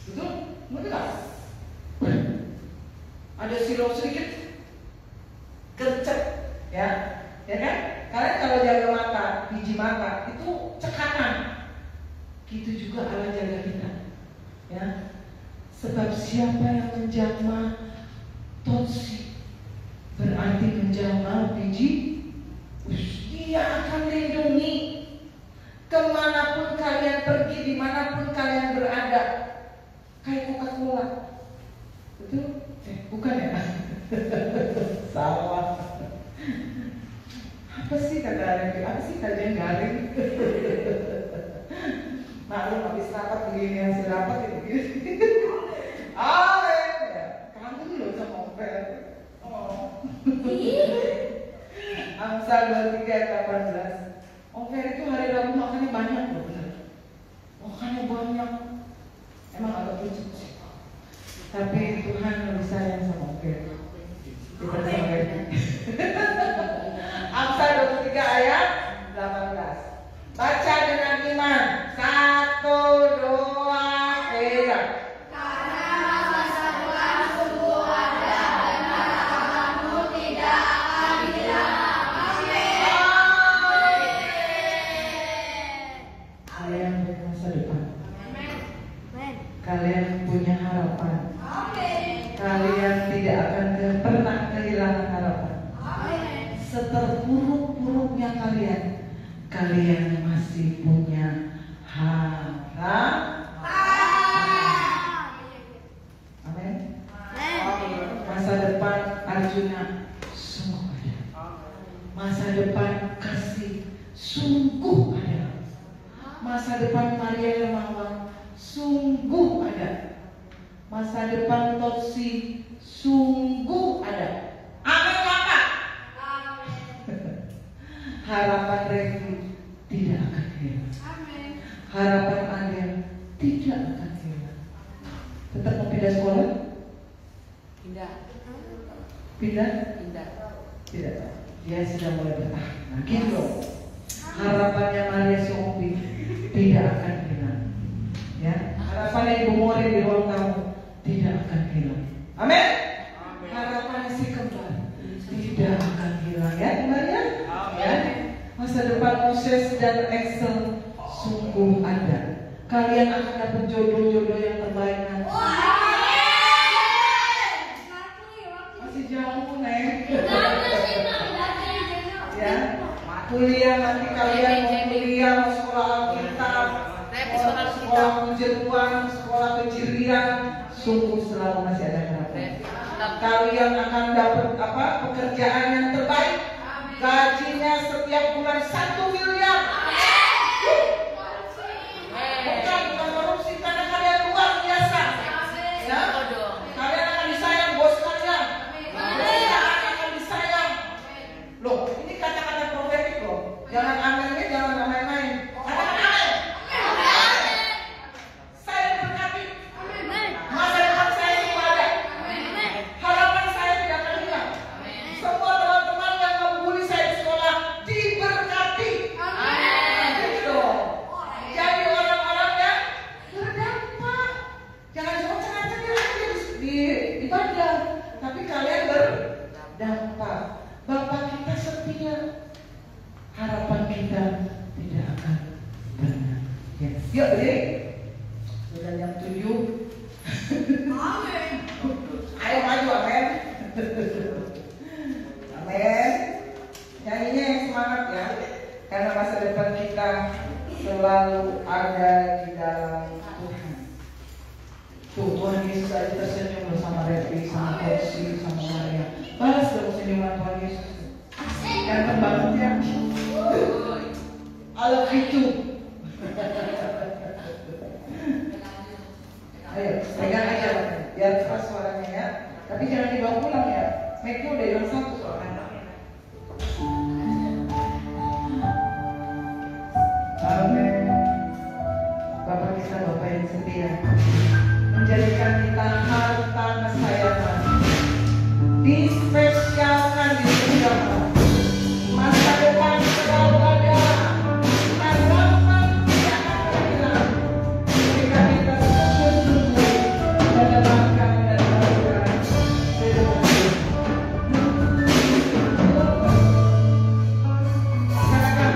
Betul? Betul nggak? Ada sirup sedikit, gercep, ya kan? Kalian kalau jaga mata, biji mata itu cekanan. Gitu juga Allah jaga kita, ya. Sebab siapa yang menjamah tosi berarti menjamah biji, dia akan lindungi kemanapun kalian pergi, dimanapun kalian berada. Kayak Coca-Cola, betul? Bukan ya? Salah. Apa sih kata Garing? Apa sih kajian Garing? Maklum habis rapat begini, hasil rapat itu begini. Ya, kamu dulu sama Oper. Amsal 23 ayat 18. Oper itu hari Rabu makannya banyak loh, bener. Makannya banyak. Emang agak lucu sih. Tapi Tuhan lebih sayang sama Oper. Amsal 23 ayat 18. Baca dengan iman. 1, 2, 3. Karena masa Tuhan sungguh ada dan masa kehilangan harapan. Seterpuruk-puruknya kalian masih punya harapan. Amin. Masa depan Arjuna sungguh ada. Masa depan kasih sungguh ada. Masa depan Maria Hermawan sungguh ada. Masa depan Totsi sungguh ada. Amin Bapak. Harapan Regi tidak akan hilang. Harapan Alia tidak akan hilang. Tetap mau pindah sekolah? Pindah. Pindah? Pindah. Tidak. Dia sudah mulai bertahan. Nah, gitu loh. Harapannya Maria Songpi tidak akan hilang. Ya, harapannya Ibu Mori di ruang tamu tidak akan hilang. Amin. Harapannya si kembar tidak akan hilang ya, Maria. Ya. Masa depan Moses dan Excel sungguh ada. Kalian akan dapat jodoh-jodoh yang terbaik nanti. Masih jauh, Neng. Ya, kuliah nanti kalian mau kuliah, mau sekolah Alkitab, mau sekolah penjeruan, sekolah kejirian, sungguh selalu masih ada harapan. Kalian akan dapat pekerjaan yang terbaik, gajinya setiap bulan 1 miliar. Bukan korupsi karena kalian luar biasa. Ya, kalian akan disayang bos kalian. Perusahaan akan disayang. Loh, ini kata-kata profetik loh. Jangan amennya, jangan main-main. Katakan amin. Saya berkati. Masa depan saya itu ada. Harapan saya tidak akan hilang. Semua teman-teman yang membuli saya di sekolah diberkati. Gitu. Jadi orang-orang yang berdampak. Jangan cuma cengar-cengir aja di ibadah, tapi kalian berdampak. Bapak kita setia, harapan kita tidak akan benar. Ya. Yuk, jadi sudah jam 7. Amin. Ayo maju, amin. Amin. Nyanyinya yang semangat ya, karena masa depan kita selalu ada di dalam Tuhan. Tuh, Tuhan Yesus aja tersenyum bersama Revi, sama Kosi, sama Maria. Balas dong senyuman Tuhan Yesus. Ganteng banget ya. I love you too. Ayo, pegang aja biar keras suaranya ya. Tapi jangan dibawa pulang ya. Mic-nya udah hilang 1 soalnya. Amin. Bapak kita Bapak yang setia, menjadikan kita harta kesayangan, dispesialkan di surga. Masa depan selalu ada, harapan tidak akan hilang. Ketika kita sungguh-sungguh mendengarkan dan melakukan firman Tuhan. Katakan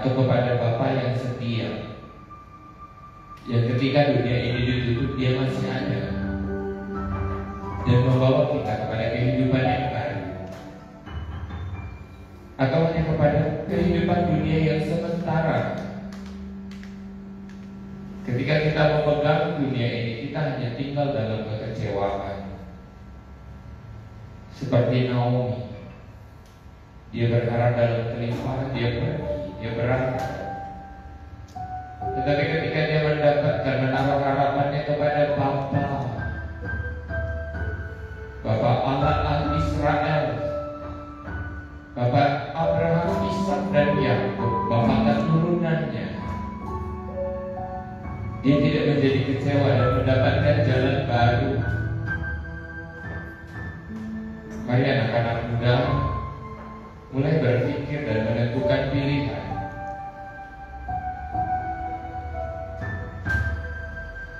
atau kepada Bapa yang setia, yang ketika dunia ini ditutup dia masih ada dan membawa kita kepada kehidupan yang baru, atau hanya kepada kehidupan dunia yang sementara. Ketika kita memegang dunia ini, kita hanya tinggal dalam kekecewaan. Seperti Naomi, dia berharap dalam kelimpahan, dia pergi, dia berangkat. Tetapi ketika dia mendapatkan, menaruh harapannya kepada Bapa Allah Israel, Bapa Abraham, Ishak dan Yakub, Bapa keturunannya, dia tidak menjadi kecewa dan mendapatkan jalan baru. Mari anak-anak muda mulai berpikir dan menentukan pilihan.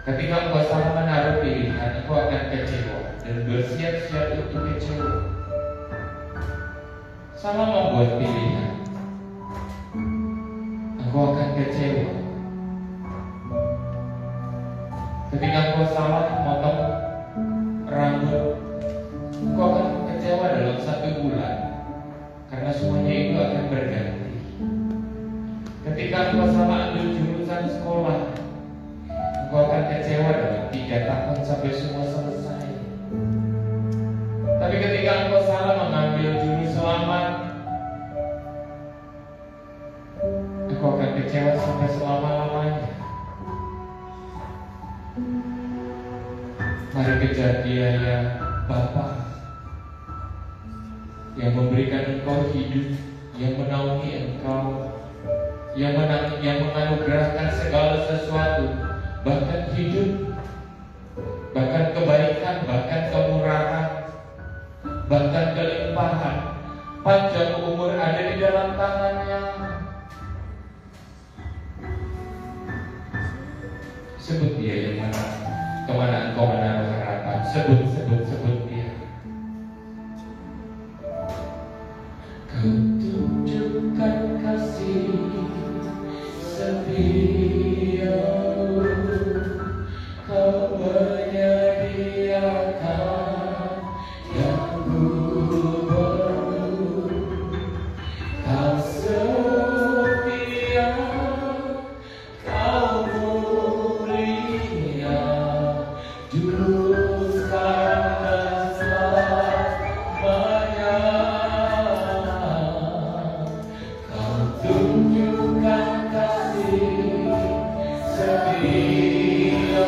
Ketika engkau salah menaruh pilihan, engkau akan kecewa dan bersiap-siap untuk kecewa. Salah membuat pilihan, engkau akan kecewa. Ketika engkau salah memotong rambut, engkau akan kecewa dalam 1 bulan, karena semuanya itu akan berganti. Ketika engkau salah ambil jurusan sekolah, engkau akan kecewa dalam 3 tahun sampai semua selesai. Tapi ketika engkau salah mengambil juru selamat, engkau akan kecewa sampai selama-lamanya. Mari kejar Dia yang Bapa, yang memberikan engkau hidup, yang menaungi engkau, yang menganugerahkan segala sesuatu, bahkan hidup, bahkan kebaikan, bahkan kemurahan, bahkan kelimpahan. Panjang umur ada di dalam tangannya. Sebut Dia yang mana, kemana engkau menaruh harapan. Sebut Dia. Kau tunjukkan kasih setia, Kau menyediakan yang baru, Kau setia, Kau mulia, dulu sekarang dan selamanya. Kau tunjukkan kasih setia,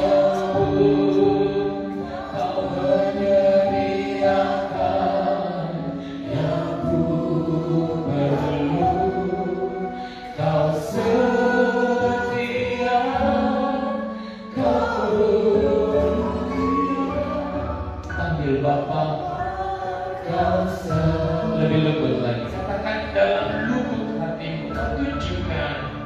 Kau menyediakan yang ku perlu, Kau setia, Kau panggil Bapa, Kau lebih lembut lagi. Katakan dalam lubuk hatimu, Kau tunjukkan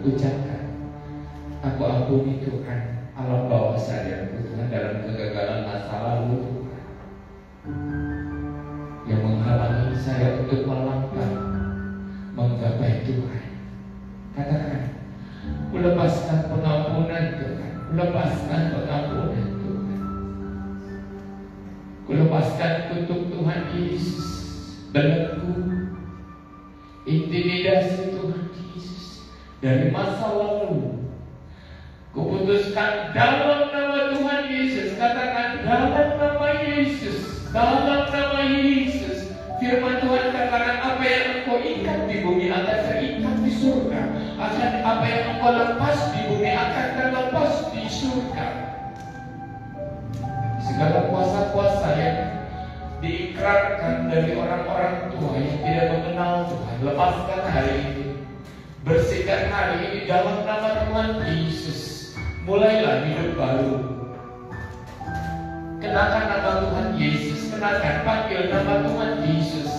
ucapkan, aku ampuni Tuhan alam bawah sadarku Tuhan dalam kegagalan masa lalu Tuhan, yang menghalangi saya untuk melangkah menggapai Tuhan. Katakan, ku lepaskan pengampunan Tuhan, ku lepaskan pengampunan Tuhan, ku lepaskan kutuk Tuhan Yesus, belenggu, intimidasi Tuhan Yesus dari masa lalu. Kuputuskan dalam nama Tuhan Yesus. Katakan, dalam nama Yesus, dalam nama Yesus. Firman Tuhan katakan, apa yang engkau ikat di bumi akan terikat di surga, akan apa yang engkau lepas di bumi akan terlepas di surga. Segala kuasa-kuasa yang diikrarkan dari orang-orang tua yang tidak mengenal Tuhan, lepaskan hari ini, bersihkan hari ini dalam nama Tuhan Yesus. Mulailah hidup baru. Kenakan nama Tuhan Yesus, kenakan, panggil nama Tuhan Yesus,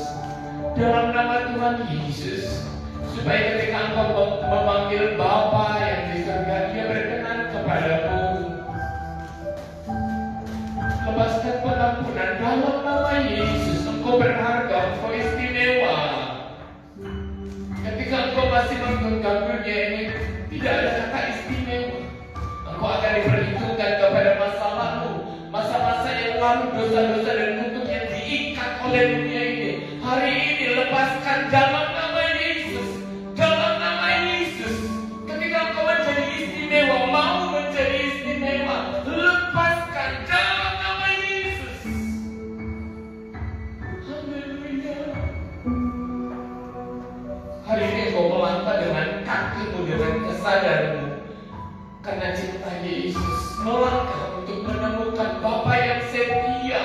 dalam nama Tuhan Yesus, supaya ketika engkau memanggil Bapa yang di surga, Dia berkenan kepadamu. Lepaskan pengampunan dalam nama Yesus. Engkau berharga, engkau istimewa. Ketika engkau masih menggenggam dunia ini, tidak ada kata istimewa. Engkau akan diperhitungkan kepada masa lalu, masa-masa yang lalu, dosa-dosa dan kutuk yang diikat oleh dunia ini. Hari ini lepaskan dalam nama Yesus, dalam nama Yesus. Ketika engkau menjadi istimewa, mau menjadi istimewa, lepaskan dalam nama Yesus. Haleluya. Hari ini engkau melangkah dengan kakimu, dengan kesadaranmu, karena cinta Yesus, melangkah untuk menemukan Bapa yang setia,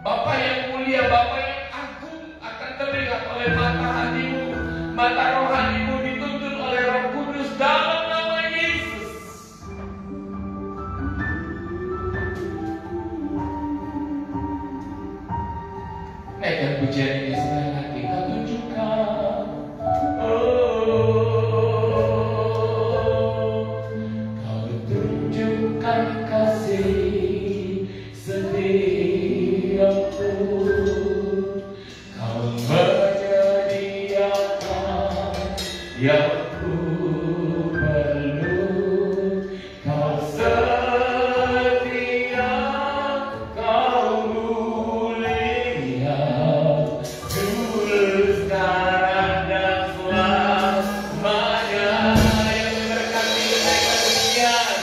Bapa yang mulia, Bapa yang agung akan terlihat oleh mata hatimu, mata rohanimu dituntun oleh Roh Kudus dalam nama Yesus. Naikkan pujian ini sekali lagi, kau tunjukkan, kasih setiamu, kau menyediakan yang ku perlu, kau setia, kau mulia, dulu, sekarang dan selamanya. Yang berkati mereka sekian.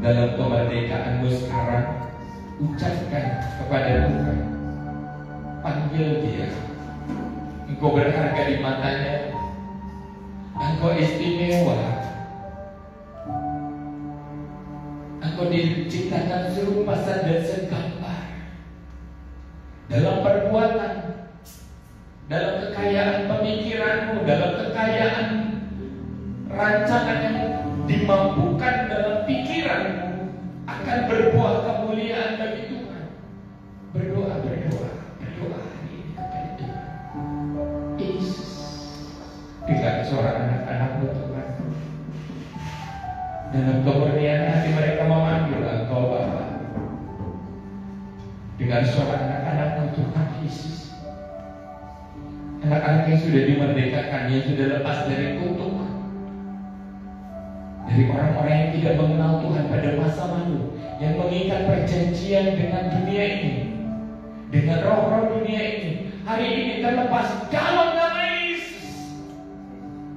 Dalam kemerdekaanmu sekarang, ucapkan kepada Tuhan, panggil Dia. Engkau berharga di matanya, engkau istimewa, engkau diciptakan serupasan dan segambar dalam perbuatan, dalam kekayaan pemikiranmu, dalam kekayaan rancangan yang dimampukan dalam pikiranmu akan berbuah kemuliaan bagi Tuhan. Berdoa hari ini kepada Tuhan. Yesus, dengar suara anak-anakmu Tuhan. Dalam kemurnian hati mereka memanggil Engkau Bapa. Dengar suara anak-anakmu Tuhan Yesus. Anak-anak yang sudah dimerdekakan, yang sudah lepas dari kutuk, dari orang-orang yang tidak mengenal Tuhan pada masa lalu, yang mengikat perjanjian dengan dunia ini, dengan roh-roh dunia ini, hari ini terlepas dalam nama Yesus.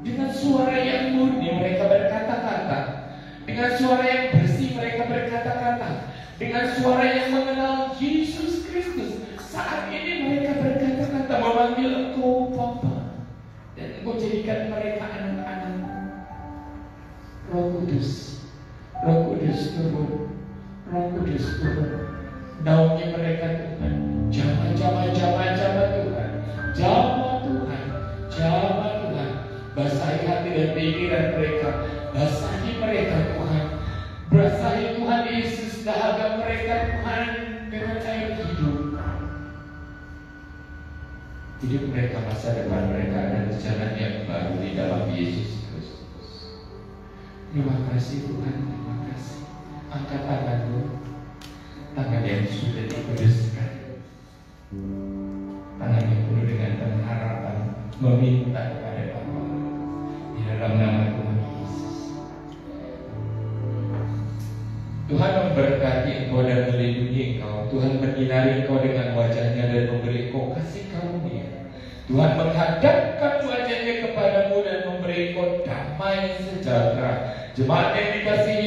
Dengan suara yang murni mereka berkata-kata, dengan suara yang bersih mereka berkata-kata, dengan suara yang mengenal Yesus Kristus. Saat ini mereka berkata-kata, memanggil Engkau Bapa, dan Engkau jadikan mereka anak-anak. Roh Kudus turun, Roh Kudus turun, naungi mereka Tuhan, jamaah Tuhan, pikiran mereka. Basahi mereka Tuhan. Basahi Tuhan Yesus dahaga mereka Tuhan dengan air hidup. Hidup mereka, masa depan mereka ada jalan yang baru di dalam Yesus Kristus. Terima kasih Tuhan, terima kasih. Angkat tanganmu, tangan yang sudah dikuduskan, tangan yang penuh dengan pengharapan, meminta kepada Bapa di dalam nama Tuhan Yesus. Tuhan memberkati engkau dan melindungi engkau. Tuhan menyinari engkau dengan wajahnya dan memberi engkau kasih karunia. Tuhan menghadapkan wajahnya kepadamu dan memberi engkau damai sejahtera. Jemaat yang dikasihi